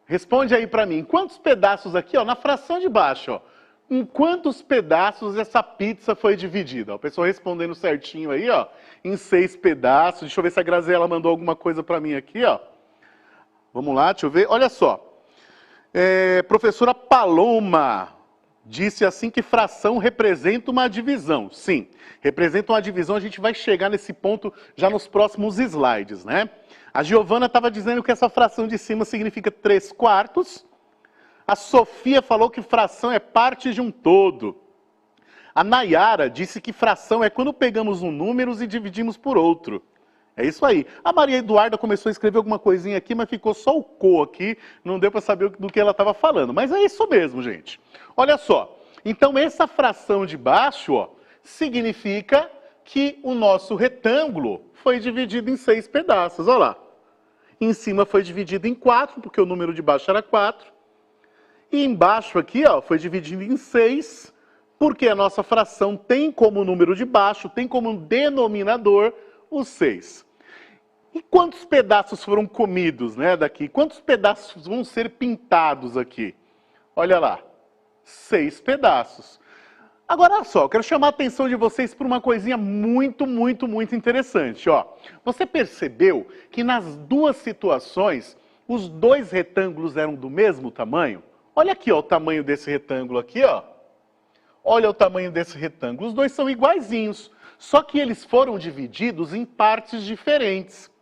Responde aí para mim, em quantos pedaços aqui, ó, na fração de baixo, ó, em quantos pedaços essa pizza foi dividida? O pessoal respondendo certinho aí, ó, em 6 pedaços. Deixa eu ver se a Graziela mandou alguma coisa para mim aqui, ó. Vamos lá, deixa eu ver. Olha só. Professora Paloma disse assim que fração representa uma divisão. Sim, representa uma divisão, a gente vai chegar nesse ponto já nos próximos slides, né? A Giovana estava dizendo que essa fração de cima significa 3/4. A Sofia falou que fração é parte de um todo. A Nayara disse que fração é quando pegamos um número e dividimos por outro. É isso aí. A Maria Eduarda começou a escrever alguma coisinha aqui, mas ficou só o co aqui, não deu para saber do que ela estava falando. Mas é isso mesmo, gente. Olha só. Então, essa fração de baixo, ó, significa que o nosso retângulo foi dividido em 6 pedaços. Olha lá. Em cima foi dividido em 4, porque o número de baixo era 4. E embaixo aqui, ó, foi dividido em 6, porque a nossa fração tem como número de baixo, tem como denominador o 6. E quantos pedaços foram comidos, né, daqui? Quantos pedaços vão ser pintados aqui? Olha lá, 6 pedaços. Agora, olha só, eu quero chamar a atenção de vocês por uma coisinha muito interessante, ó. Você percebeu que nas duas situações, os dois retângulos eram do mesmo tamanho? Olha aqui, ó, o tamanho desse retângulo aqui, ó. Olha o tamanho desse retângulo. Os dois são iguaizinhos, só que eles foram divididos em partes diferentes.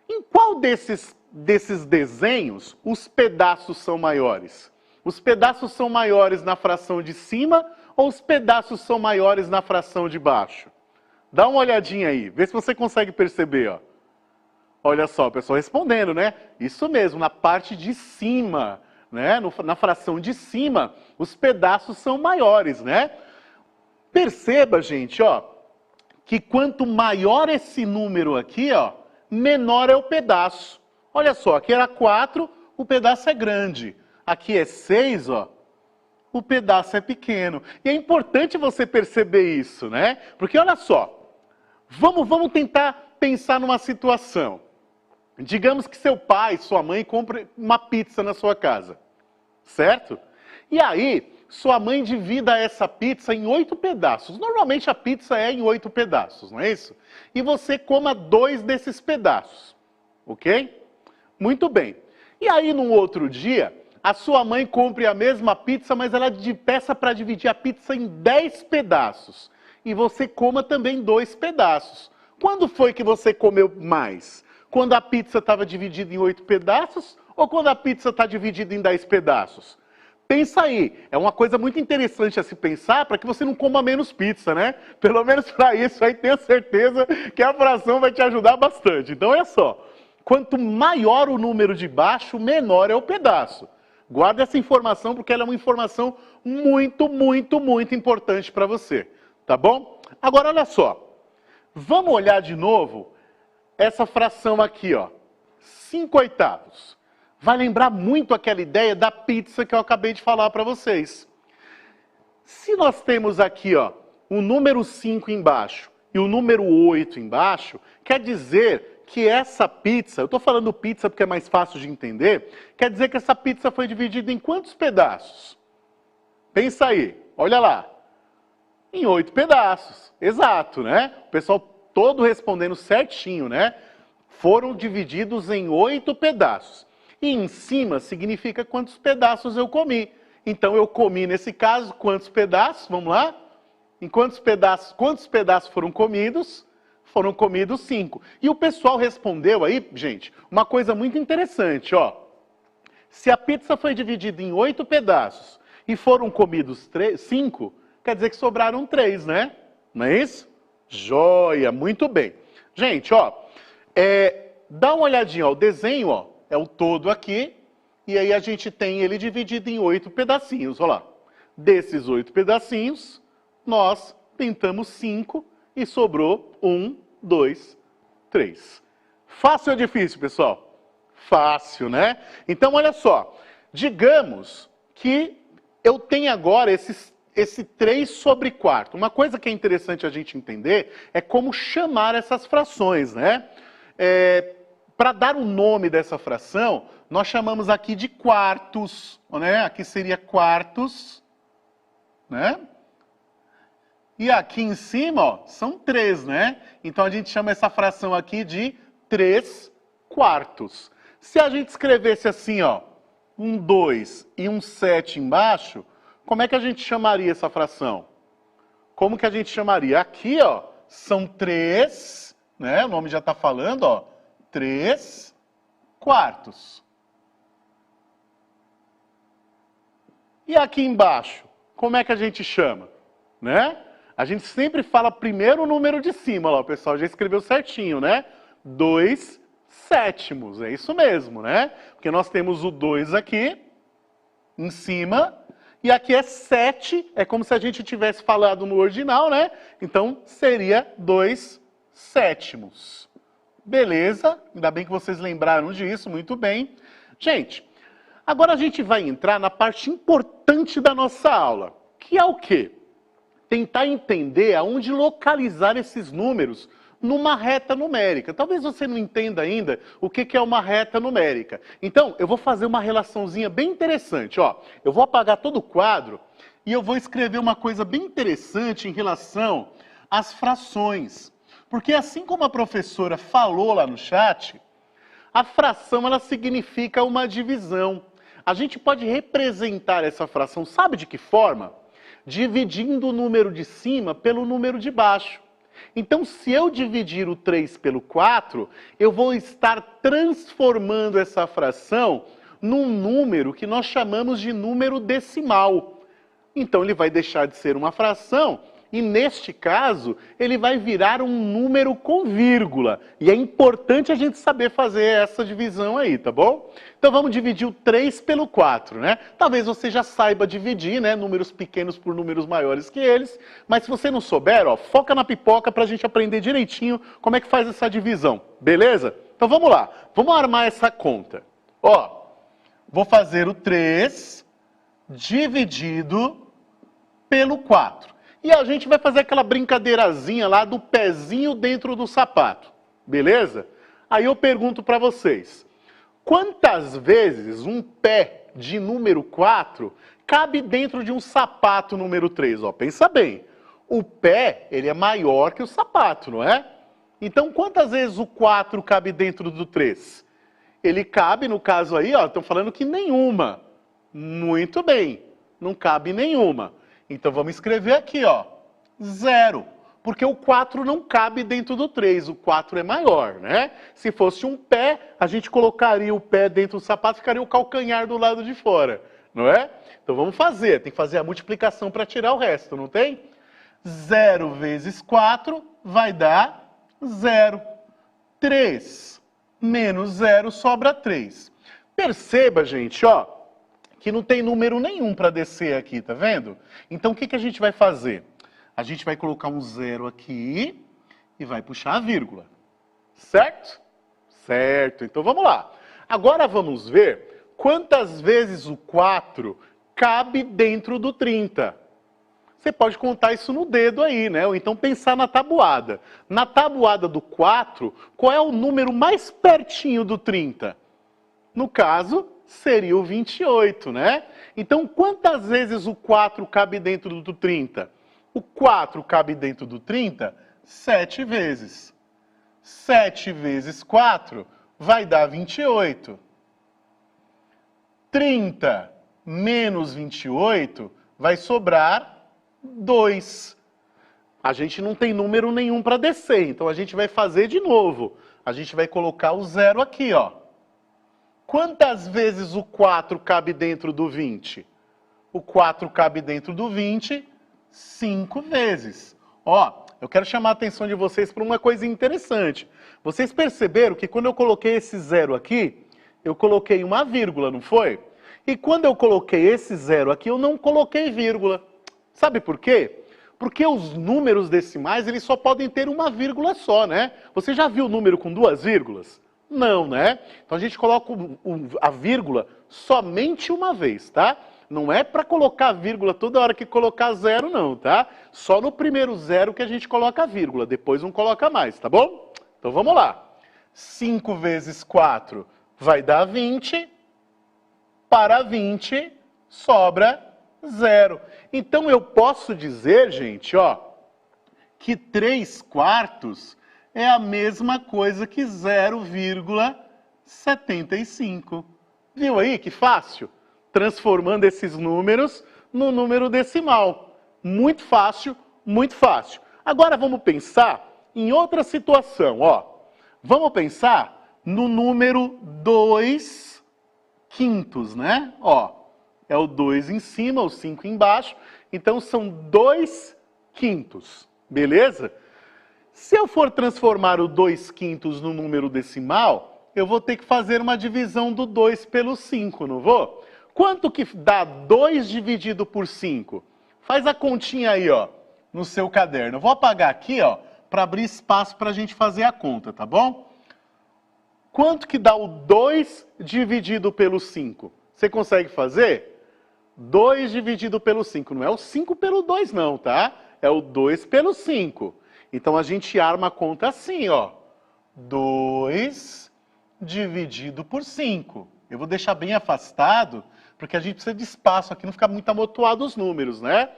Em qual desses desenhos os pedaços são maiores? Os pedaços são maiores na fração de cima ou os pedaços são maiores na fração de baixo? Dá uma olhadinha aí, vê se você consegue perceber, ó. Olha só, o pessoal respondendo, né? Isso mesmo, na parte de cima, né? Na fração de cima, os pedaços são maiores, né? Perceba, gente, ó, que quanto maior esse número aqui, ó, menor é o pedaço. Olha só, aqui era 4, o pedaço é grande. Aqui é 6, ó, o pedaço é pequeno. E é importante você perceber isso, né? Porque olha só, vamos tentar pensar numa situação. Digamos que seu pai, sua mãe compre uma pizza na sua casa, certo? E aí, sua mãe divida essa pizza em 8 pedaços. Normalmente a pizza é em 8 pedaços, não é isso? E você coma 2 desses pedaços, ok? Muito bem. E aí, num outro dia, a sua mãe compre a mesma pizza, mas ela peça para dividir a pizza em 10 pedaços. E você coma também 2 pedaços. Quando foi que você comeu mais? Quando a pizza estava dividida em 8 pedaços ou quando a pizza está dividida em 10 pedaços? Pensa aí, é uma coisa muito interessante a se pensar para que você não coma menos pizza, né? Pelo menos para isso aí tenha certeza que a fração vai te ajudar bastante. Então é só, quanto maior o número de baixo, menor é o pedaço. Guarda essa informação porque ela é uma informação muito importante para você, tá bom? Agora olha só, vamos olhar de novo essa fração aqui, ó, 5/8. Vai lembrar muito aquela ideia da pizza que eu acabei de falar para vocês. Se nós temos aqui, ó, o número 5 embaixo e o número 8 embaixo, quer dizer que essa pizza, eu estou falando pizza porque é mais fácil de entender, quer dizer que essa pizza foi dividida em quantos pedaços? Pensa aí, olha lá. Em 8 pedaços, exato, né? O pessoal todo respondendo certinho, né? Foram divididos em 8 pedaços. E em cima significa quantos pedaços eu comi. Então eu comi, nesse caso, quantos pedaços? Vamos lá? Em quantos pedaços foram comidos? Foram comidos 5. E o pessoal respondeu aí, gente, uma coisa muito interessante, ó. Se a pizza foi dividida em 8 pedaços e foram comidos 5, quer dizer que sobraram 3, né? Não é isso? Joia, muito bem. Gente, ó, dá uma olhadinha, ó, o desenho, ó, é o todo aqui, e aí a gente tem ele dividido em 8 pedacinhos, olha lá. Desses 8 pedacinhos, nós pintamos 5 e sobrou 1, 2, 3. Fácil ou difícil, pessoal? Fácil, né? Então, olha só, digamos que eu tenho agora esse 3/4. Uma coisa que é interessante a gente entender é como chamar essas frações, né? Para dar o nome dessa fração, nós chamamos aqui de quartos, né? Aqui seria quartos, né? E aqui em cima, ó, são 3, né? Então a gente chama essa fração aqui de 3 quartos. Se a gente escrevesse assim, ó, um 2 e um 7 embaixo, como é que a gente chamaria essa fração? Como que a gente chamaria? Aqui, ó, são 3, né? O nome já está falando, ó, 3 quartos. E aqui embaixo, como é que a gente chama? Né? A gente sempre fala primeiro o número de cima, ó, o pessoal já escreveu certinho, né? 2 sétimos, é isso mesmo, né? Porque nós temos o 2 aqui, em cima, e aqui é 7, é como se a gente tivesse falado no ordinal, né? Então, seria 2 sétimos. Beleza? Ainda bem que vocês lembraram disso, muito bem. Gente, agora a gente vai entrar na parte importante da nossa aula, que é o quê? Tentar entender aonde localizar esses números numa reta numérica. Talvez você não entenda ainda o que é uma reta numérica. Então, eu vou fazer uma relaçãozinha bem interessante. Ó, eu vou apagar todo o quadro e eu vou escrever uma coisa bem interessante em relação às frações. Porque assim como a professora falou lá no chat, a fração ela significa uma divisão. A gente pode representar essa fração, sabe de que forma? Dividindo o número de cima pelo número de baixo. Então, se eu dividir o 3 pelo 4, eu vou estar transformando essa fração num número que nós chamamos de número decimal. Então, ele vai deixar de ser uma fração e, neste caso, ele vai virar um número com vírgula. E é importante a gente saber fazer essa divisão aí, tá bom? Então, vamos dividir o 3 pelo 4, né? Talvez você já saiba dividir, né? Números pequenos por números maiores que eles. Mas se você não souber, ó, foca na pipoca pra gente aprender direitinho como é que faz essa divisão, beleza? Então, vamos lá. Vamos armar essa conta. Ó, vou fazer o 3 dividido pelo 4. E a gente vai fazer aquela brincadeirazinha lá do pezinho dentro do sapato, beleza? Aí eu pergunto para vocês, quantas vezes um pé de número 4 cabe dentro de um sapato número 3? Ó, pensa bem, o pé ele é maior que o sapato, não é? Então quantas vezes o 4 cabe dentro do 3? Ele cabe, no caso aí, ó, estão falando que nenhuma. Muito bem, não cabe nenhuma. Então vamos escrever aqui, ó, 0. Porque o 4 não cabe dentro do 3, o 4 é maior, né? Se fosse um pé, a gente colocaria o pé dentro do sapato, ficaria o calcanhar do lado de fora, não é? Então vamos fazer, tem que fazer a multiplicação para tirar o resto, não tem? 0 vezes 4 vai dar 0. 3 menos 0 sobra 3. Perceba, gente, ó, que não tem número nenhum para descer aqui, tá vendo? Então, o que a gente vai fazer? A gente vai colocar um 0 aqui e vai puxar a vírgula. Certo? Certo. Então, vamos lá. Agora, vamos ver quantas vezes o 4 cabe dentro do 30. Você pode contar isso no dedo aí, né? Ou então pensar na tabuada. Na tabuada do 4, qual é o número mais pertinho do 30? No caso, seria o 28, né? Então, quantas vezes o 4 cabe dentro do 30? O 4 cabe dentro do 30 7 vezes. 7 vezes 4 vai dar 28. 30 menos 28 vai sobrar 2. A gente não tem número nenhum para descer, então a gente vai fazer de novo. A gente vai colocar o 0 aqui, ó. Quantas vezes o 4 cabe dentro do 20? O 4 cabe dentro do 20 5 vezes. Ó, eu quero chamar a atenção de vocês para uma coisa interessante. Vocês perceberam que quando eu coloquei esse 0 aqui, eu coloquei uma vírgula, não foi? E quando eu coloquei esse 0 aqui, eu não coloquei vírgula. Sabe por quê? Porque os números decimais, eles só podem ter uma vírgula só, né? Você já viu o número com 2 vírgulas? Não, né? Então a gente coloca a vírgula somente uma vez, tá? Não é para colocar a vírgula toda hora que colocar 0, não, tá? Só no primeiro 0 que a gente coloca a vírgula, depois não coloca mais, tá bom? Então vamos lá. 5 vezes 4 vai dar 20, para 20 sobra 0. Então eu posso dizer, gente, ó, que 3/4 é a mesma coisa que 0,75. Viu aí que fácil? Transformando esses números no número decimal. Muito fácil, muito fácil. Agora vamos pensar em outra situação, ó. Vamos pensar no número 2/5, né? Ó, é o 2 em cima, o 5 embaixo. Então são 2/5, beleza? Se eu for transformar o 2/5 no número decimal, eu vou ter que fazer uma divisão do 2 pelo 5, não vou? Quanto que dá 2 dividido por 5? Faz a continha aí, ó, no seu caderno. Eu vou apagar aqui, ó, para abrir espaço para a gente fazer a conta, tá bom? Quanto que dá o 2 dividido pelo 5? Você consegue fazer? 2 dividido pelo 5. Não é o 5 pelo 2 não, tá? É o 2 pelo 5. Então a gente arma a conta assim, ó. 2 dividido por 5. Eu vou deixar bem afastado, porque a gente precisa de espaço aqui, não ficar muito amontoado os números, né?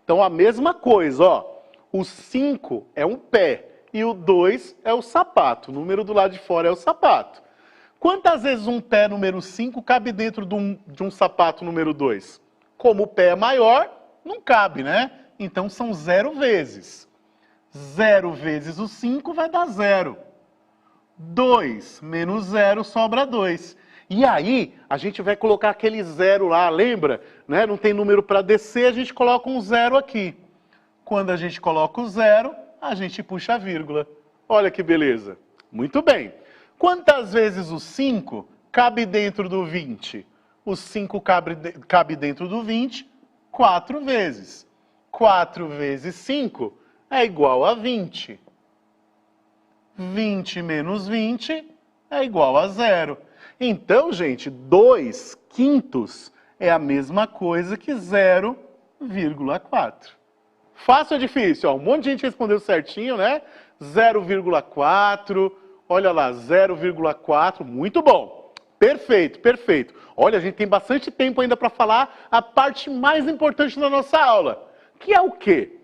Então a mesma coisa, ó. O 5 é um pé e o 2 é o sapato. O número do lado de fora é o sapato. Quantas vezes um pé número 5 cabe dentro de um sapato número 2? Como o pé é maior, não cabe, né? Então são 0 vezes. 0 vezes o 5 vai dar 0. 2 menos 0 sobra 2. E aí, a gente vai colocar aquele 0 lá, lembra? Né? Não tem número para descer, a gente coloca um 0 aqui. Quando a gente coloca o 0, a gente puxa a vírgula. Olha que beleza. Muito bem. Quantas vezes o 5 cabe dentro do 20? O 5 cabe dentro do 20 4 vezes. 4 vezes 5 é igual a 20. 20 menos 20 é igual a 0. Então, gente, 2/5 é a mesma coisa que 0,4. Fácil ou difícil? Ó, um monte de gente respondeu certinho, né? 0,4, olha lá, 0,4, muito bom. Perfeito, perfeito. Olha, a gente tem bastante tempo ainda para falar a parte mais importante da nossa aula, que é o quê?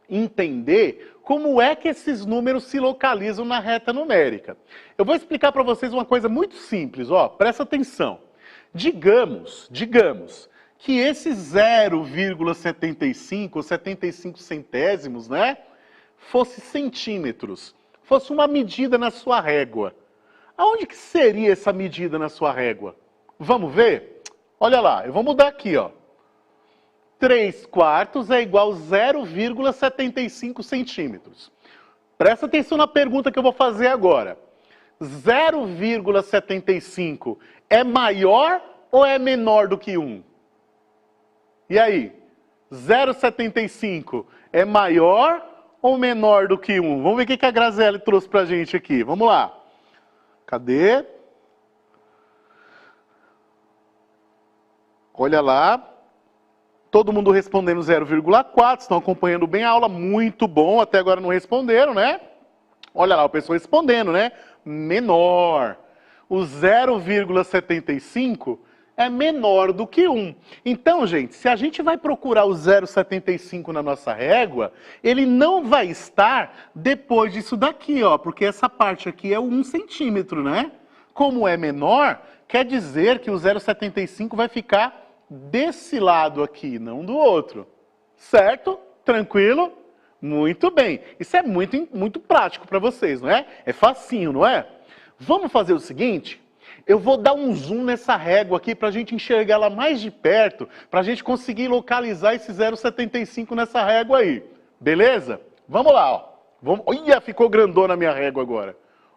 Entender como é que esses números se localizam na reta numérica. Eu vou explicar para vocês uma coisa muito simples, ó, presta atenção. Digamos que esse 0,75 ou 75 centésimos, né, fosse centímetros, fosse uma medida na sua régua. Aonde que seria essa medida na sua régua? Vamos ver? Olha lá, eu vou mudar aqui, ó. 3/4 é igual a 0,75 centímetros. Presta atenção na pergunta que eu vou fazer agora. 0,75 é maior ou é menor do que 1? E aí? 0,75 é maior ou menor do que 1? Vamos ver o que a Graziele trouxe pra gente aqui. Vamos lá. Cadê? Olha lá. Todo mundo respondendo 0,4, estão acompanhando bem a aula, muito bom, até agora não responderam, né? Olha lá, o pessoal respondendo, né? Menor. O 0,75 é menor do que 1. Então, gente, se a gente vai procurar o 0,75 na nossa régua, ele não vai estar depois disso daqui, ó, porque essa parte aqui é o 1 centímetro, né? Como é menor, quer dizer que o 0,75 vai ficar desse lado aqui, não do outro. Certo? Tranquilo? Muito bem. Isso é muito prático para vocês, não é? É facinho, não é? Vamos fazer o seguinte? Eu vou dar um zoom nessa régua aqui para a gente enxergar ela mais de perto, para a gente conseguir localizar esse 0,75 nessa régua aí. Beleza? Vamos lá, ó. Olha, ficou grandona a minha régua agora.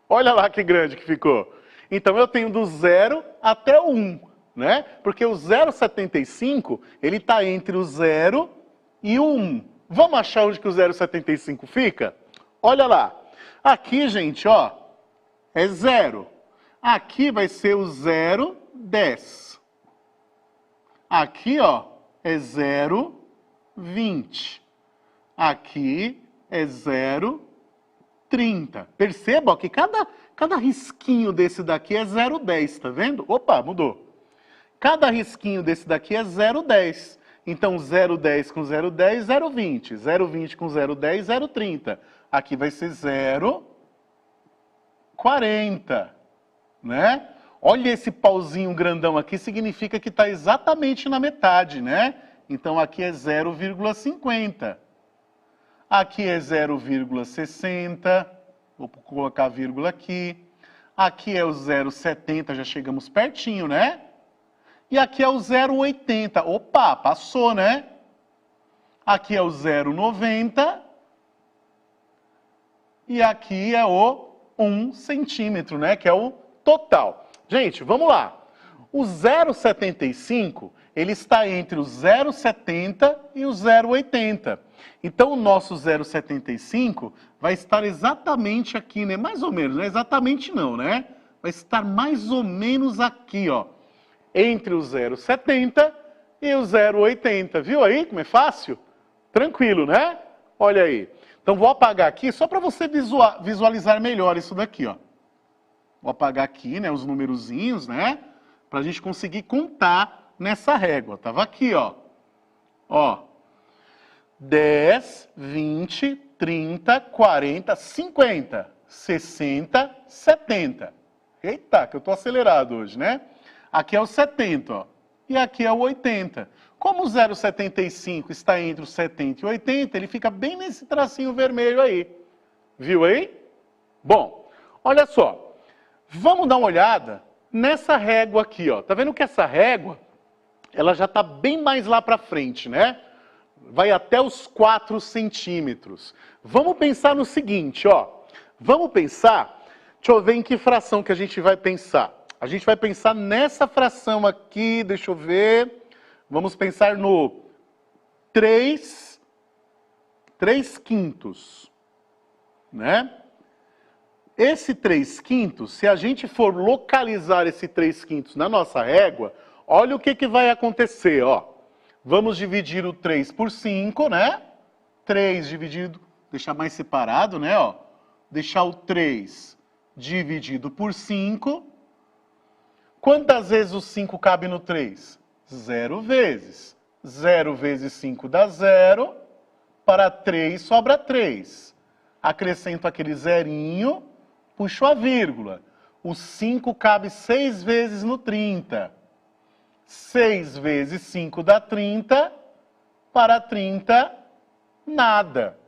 Olha lá que grande que ficou. Então eu tenho do 0 até o 1. Né? Porque o 0,75, ele está entre o 0 e o 1. Vamos achar onde que o 0,75 fica? Olha lá. Aqui, gente, ó, é 0. Aqui vai ser o 0,10. Aqui, ó, é 0,20. Aqui é 0,30. Perceba, ó, que cada risquinho desse daqui é 0,10, tá vendo? Opa, mudou. Cada risquinho desse daqui é 0,10. Então, 0,10 com 0,10, 0,20. 0,20 com 0,10, 0,30. Aqui vai ser 0,40, né? Olha esse pauzinho grandão aqui, significa que está exatamente na metade, né? Então, aqui é 0,50. Aqui é 0,60. Vou colocar a vírgula aqui. Aqui é o 0,70, já chegamos pertinho, né? E aqui é o 0,80. Opa, passou, né? Aqui é o 0,90. E aqui é o 1 centímetro, né? Que é o total. Gente, vamos lá. O 0,75, ele está entre o 0,70 e o 0,80. Então, o nosso 0,75 vai estar exatamente aqui, né? Mais ou menos, não é exatamente não, né? Vai estar mais ou menos aqui, ó. Entre o 0,70 e o 0,80. Viu aí como é fácil? Tranquilo, né? Olha aí. Então, vou apagar aqui só para você visualizar melhor isso daqui, ó. Vou apagar aqui, né, os numerozinhos, né? Para a gente conseguir contar nessa régua. Tava aqui, ó. Ó. 10, 20, 30, 40, 50, 60, 70. Eita, que eu tô acelerado hoje, né? Aqui é o 70, ó. E aqui é o 80. Como o 0,75 está entre o 70 e o 80, ele fica bem nesse tracinho vermelho aí. Viu aí? Bom, olha só. Vamos dar uma olhada nessa régua aqui, ó. Tá vendo que essa régua, ela já tá bem mais lá para frente, né? Vai até os 4 centímetros. Vamos pensar no seguinte, ó. Vamos pensar, deixa eu ver em que fração que a gente vai pensar. A gente vai pensar nessa fração aqui, deixa eu ver. Vamos pensar no 3 quintos, né? Esse 3 quintos, se a gente for localizar esse 3 quintos na nossa régua, olha o que vai acontecer, ó. Vamos dividir o 3 por 5, né? 3 dividido, deixar mais separado, né, ó. Deixar o 3 dividido por 5. Quantas vezes o 5 cabe no 3? 0 vezes. 0 vezes 5 dá 0. Para 3 sobra 3. Acrescento aquele zerinho, puxo a vírgula. O 5 cabe 6 vezes no 30. 6 vezes 5 dá 30. Para 30, nada.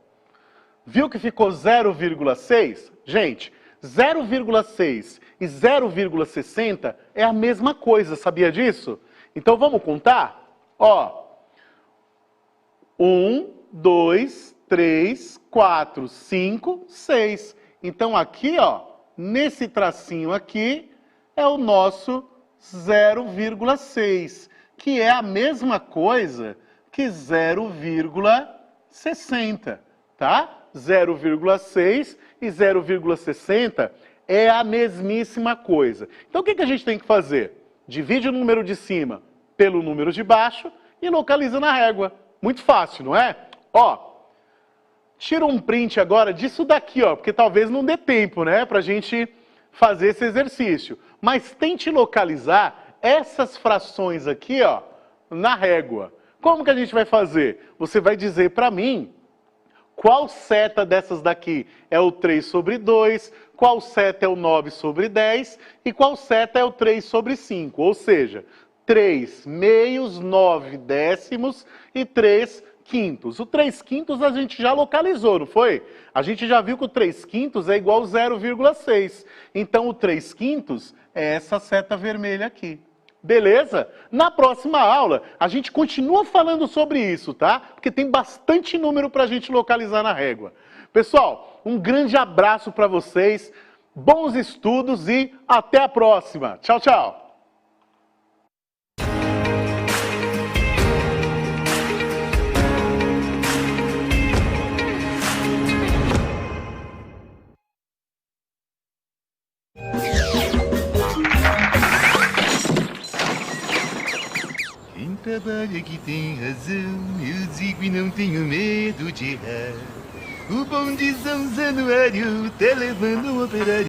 Viu que ficou 0,6? Gente, 0,6 e 0,60 é a mesma coisa, sabia disso? Então vamos contar? Ó, 1, 2, 3, 4, 5, 6. Então aqui, ó, nesse tracinho aqui, é o nosso 0,6, que é a mesma coisa que 0,60, tá? 0,6 e 0,60 é a mesmíssima coisa. Então o que a gente tem que fazer? Divide o número de cima pelo número de baixo e localiza na régua. Muito fácil, não é? Ó, tira um print agora disso daqui, ó, porque talvez não dê tempo, né, pra gente fazer esse exercício. Mas tente localizar essas frações aqui, ó, na régua. Como que a gente vai fazer? Você vai dizer pra mim qual seta dessas daqui é o 3 sobre 2, qual seta é o 9 sobre 10 e qual seta é o 3 sobre 5. Ou seja, 3 meios, 9 décimos e 3 quintos. O 3 quintos a gente já localizou, não foi? A gente já viu que o 3 quintos é igual a 0,6. Então o 3 quintos é essa seta vermelha aqui. Beleza? Na próxima aula, a gente continua falando sobre isso, tá? Porque tem bastante número para a gente localizar na régua. Pessoal, um grande abraço para vocês, bons estudos e até a próxima. Tchau, tchau! Quem trabalha que tem razão, eu digo e não tenho medo de errar. O bondizão Zanuário tá levando um operário.